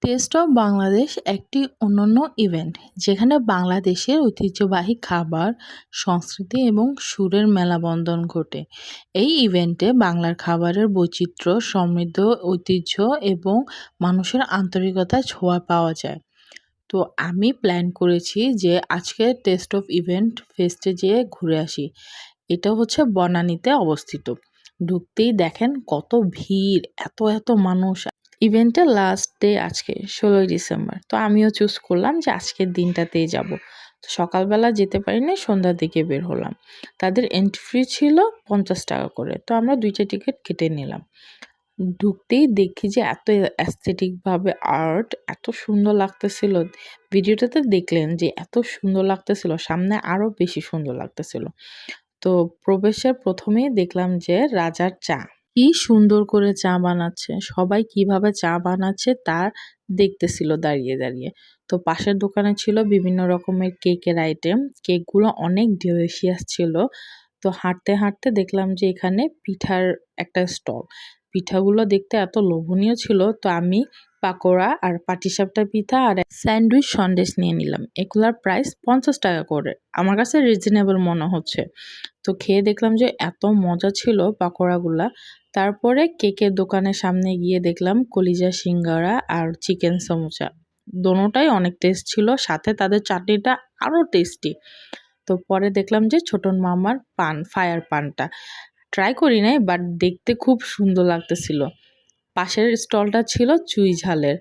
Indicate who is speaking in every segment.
Speaker 1: Test of Bangladesh একটি অনন্য event যেখানে বাংলাদেশের ঐতিহ্যবাহী খাবার, সংস্কৃতি এবং সুরের মেলবন্ধন ঘটে। এই ইভেন্টে বাংলার খাবারের বৈচিত্র্য, সমৃদ্ধ ঐতিহ্য এবং মানুষের আন্তরিকতার ছোঁয়া পাওয়া যায়। তো আমি প্ল্যান করেছি যে আজকে টেস্ট অফ ইভেন্ট ফেস্টে যেয়ে ঘুরে আসি। এটা হচ্ছে বনানীতে অবস্থিত। ঢুকতেই দেখেন কত ভিড়, এত এত মানুষ। ইভেন্টের লাস্ট ডে আজকে 16ই ডিসেম্বর। তো আমিও চুজ করলাম যে আজকের দিনটাতেই যাব। তো সকালবেলা যেতে পারিনি, সন্ধ্যার দিকে বের হলাম। তাদের এন্ট্রি ফি ছিল 50 টাকা করে। তো আমরা 2টা টিকিট কেটে নিলাম। ঢুকতেই দেখি যে এত অ্যাস্থেটিকভাবে আর্ট, এত সুন্দর লাগতেছিল। ভিডিওটাতে দেখলেন যে এত সুন্দর লাগতেছিল, সামনে আরও বেশি সুন্দর লাগতেছিল। তো প্রবেশের প্রথমেই দেখলাম যে রাজার চা, কি সুন্দর করে চা বানাচ্ছে, সবাই কিভাবে চা বানাচ্ছে তার দেখতেছিল দাঁড়িয়ে দাঁড়িয়ে। তো পাশের দোকানে ছিল বিভিন্ন রকমের কেকের আইটেম, কেকগুলো অনেক ডিলিশিয়াস ছিল। তো হাঁটতে হাঁটতে দেখলাম যে এখানে পিঠার একটা স্টল, পিঠাগুলো দেখতে এত লোভনীয় ছিল। তো আমি পাকোড়া আর পাটিসাপটা পিঠা আর স্যান্ডউইচ সন্দেশ নিয়ে নিলাম। এগুলার প্রাইস 50 টাকা করে, আমার কাছে রিজনেবল মনে হচ্ছে। তো খেয়ে দেখলাম যে এত মজা ছিল পাকোড়াগুলা। তারপরে কেকের দোকানের সামনে গিয়ে দেখলাম কলিজা সিঙ্গারা আর চিকেন সমোসা, দোনোটাই অনেক টেস্ট ছিল, সাথে তাদের চাটনিটা আরও টেস্টি। তো পরে দেখলাম যে ছোটন মামার পান, ফায়ার পানটা ট্রাই করি নাই, বাট দেখতে খুব সুন্দর লাগতেছিল। পাশের স্টলটা ছিল চুই ঝালের।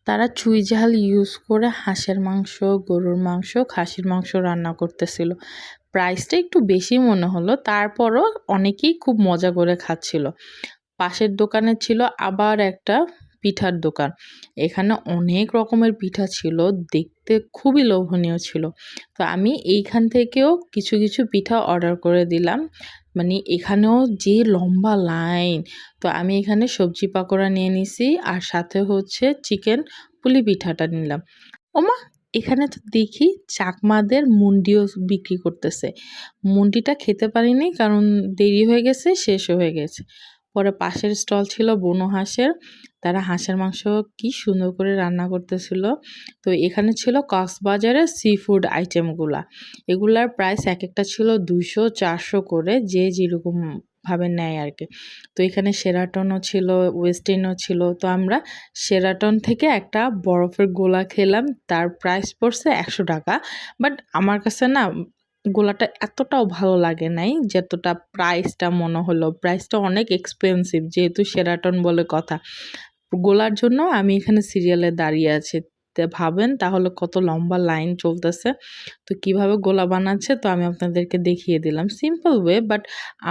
Speaker 1: তারা চুই ঝাল ইউজ করে হাঁসের মাংস, গরুর মাংস, খাসির মাংস রান্না করতেছিল। প্রাইসটা একটু বেশি মনে হলো, তারপরও অনেকেই খুব মজা করে খাচ্ছিল। পাশের দোকানে ছিল আবার একটা পিঠার দোকান। এখানে অনেক রকমের পিঠা ছিল, দেখতে খুবই লোভনীয় ছিল। তো আমি এইখান থেকেও কিছু কিছু পিঠা অর্ডার করে দিলাম। মানে এখানেও যে লম্বা লাইন। তো আমি এখানে সবজি পাকোড়া নিয়ে নিছি আর সাথে হচ্ছে চিকেন পুলি পিঠাটা নিলাম। ওমা, এখানে তো দেখি চাকমাদের মুন্ডিও বিক্রি করতেছে। মুন্ডিটা খেতে পারিনি কারণ দেরি হয়ে গেছে, শেষও হয়ে গেছে। পরে পাশের স্টল ছিল বুনো হাঁসের। তারা হাঁসের মাংস কি সুন্দর করে রান্না করতেছিল। তো এখানে ছিল কক্সবাজারের সি ফুড আইটেমগুলা। এগুলার প্রাইস এক একটা ছিল 200-400 করে, যে যেরকম ভাবে নেয় আর কি। তো এখানে সেরাটনও ছিল, ওয়েস্টিনও ছিল। তো আমরা সেরাটন থেকে একটা বরফের গোলা খেলাম, তার প্রাইস পড়ছে 100 টাকা। বাট আমার কাছে না গোলাটা এতটাও ভালো লাগে নাই যতটা প্রাইসটা মনে হলো। প্রাইসটা অনেক এক্সপেন্সিভ, যেহেতু সেরাটন বলে কথা। গোলার জন্য আমি এখানে সিরিয়ালে দাঁড়িয়ে আছি। তে ভাবেন তাহলে কত লম্বা লাইন চলতেছে। তো কিভাবে গোলা বানাচ্ছে তো আমি আপনাদেরকে দেখিয়ে দিলাম সিম্পল ওয়ে, বাট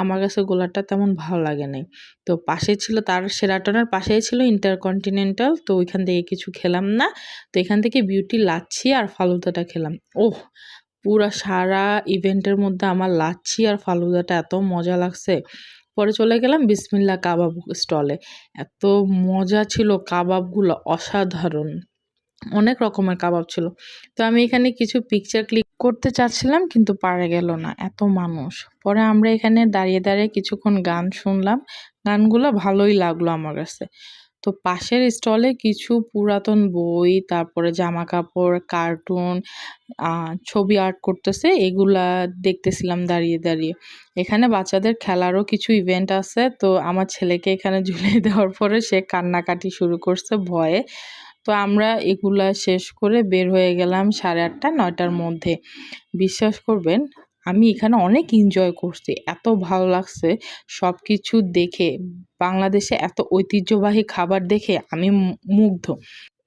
Speaker 1: আমার কাছে গোলাটা তেমন ভালো লাগে নাই। তো পাশে ছিল, তার সেরাটনের পাশেই ছিল ইন্টারকন্টিনেন্টাল। তো ওইখান থেকে কিছু খেলাম না। তো এখান থেকে বিউটি লাচ্ছি আর ফালুদাটা খেলাম। ওহ, পুরা সারা ইভেন্টের মধ্যে আমার লাচ্ছি আর ফালুদাটা এত মজা লাগছে। পরে চলে গেলাম বিসমিল্লা কাবাব স্টলে। এত মজা ছিল, কাবাবগুলো অসাধারণ, অনেক রকমের কাবাব ছিল। তো আমি এখানে কিছু পিকচার ক্লিক করতে চাচ্ছিলাম কিন্তু পারা গেল না, এত মানুষ। পরে আমরা এখানে দাঁড়িয়ে দাঁড়িয়ে কিছুক্ষণ গান শুনলাম। গানগুলো ভালোই লাগলো আমার কাছে। তো পাশের স্টলে কিছু পুরাতন বই, তারপরে জামা কাপড়, কার্টুন, ছবি আর্ট করতেছে, এগুলা দেখতেছিলাম দাঁড়িয়ে দাঁড়িয়ে। এখানে বাচ্চাদের খেলারও কিছু ইভেন্ট আছে। তো আমার ছেলেকে এখানে ঝুলিয়ে দেওয়ার পরে সে কান্নাকাটি শুরু করছে ভয়ে। তো আমরা এগুলা শেষ করে বের হয়ে গেলাম 8:30-9টার মধ্যে। বিশ্বাস করবেন আমি এখানে অনেক এনজয় করছি, এত ভালো লাগছে সব কিছু দেখে। বাংলাদেশে এত ঐতিহ্যবাহী খাবার দেখে আমি মুগ্ধ।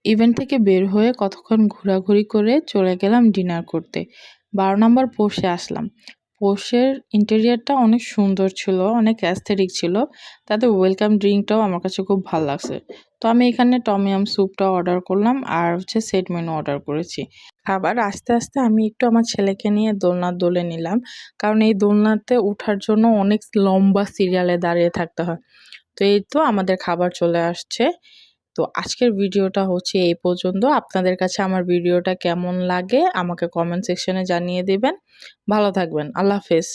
Speaker 1: ইভেন্ট থেকে বের হয়ে কতক্ষণ ঘোরাঘুরি করে চলে গেলাম ডিনার করতে। 12 নম্বর পোর্শে আসলাম। পোর্শের ইন্টেরিয়ারটা অনেক সুন্দর ছিল, অনেক অ্যাস্থেটিক ছিল। তাদের ওয়েলকাম ড্রিঙ্কটাও আমার কাছে খুব ভালো লাগছে। তো আমি এখানে টমিয়াম স্যুপটা অর্ডার করলাম আর হচ্ছে সেট মেনু অর্ডার করেছি। খাবার আস্তে আস্তে আমি একটু আমার ছেলেকে নিয়ে দোলনার দোলে নিলাম, কারণ এই দোলনাতে ওঠার জন্য অনেক লম্বা সিরিয়ালে দাঁড়িয়ে থাকতে হয়। তো এই তো আমাদের খাবার চলে আসছে। তো আজকের ভিডিওটা হচ্ছে এই পর্যন্ত। আপনাদের কাছে আমার ভিডিওটা কেমন লাগে আমাকে কমেন্ট সেকশনে জানিয়ে দিবেন। ভালো থাকবেন, আল্লাহ হাফেজ।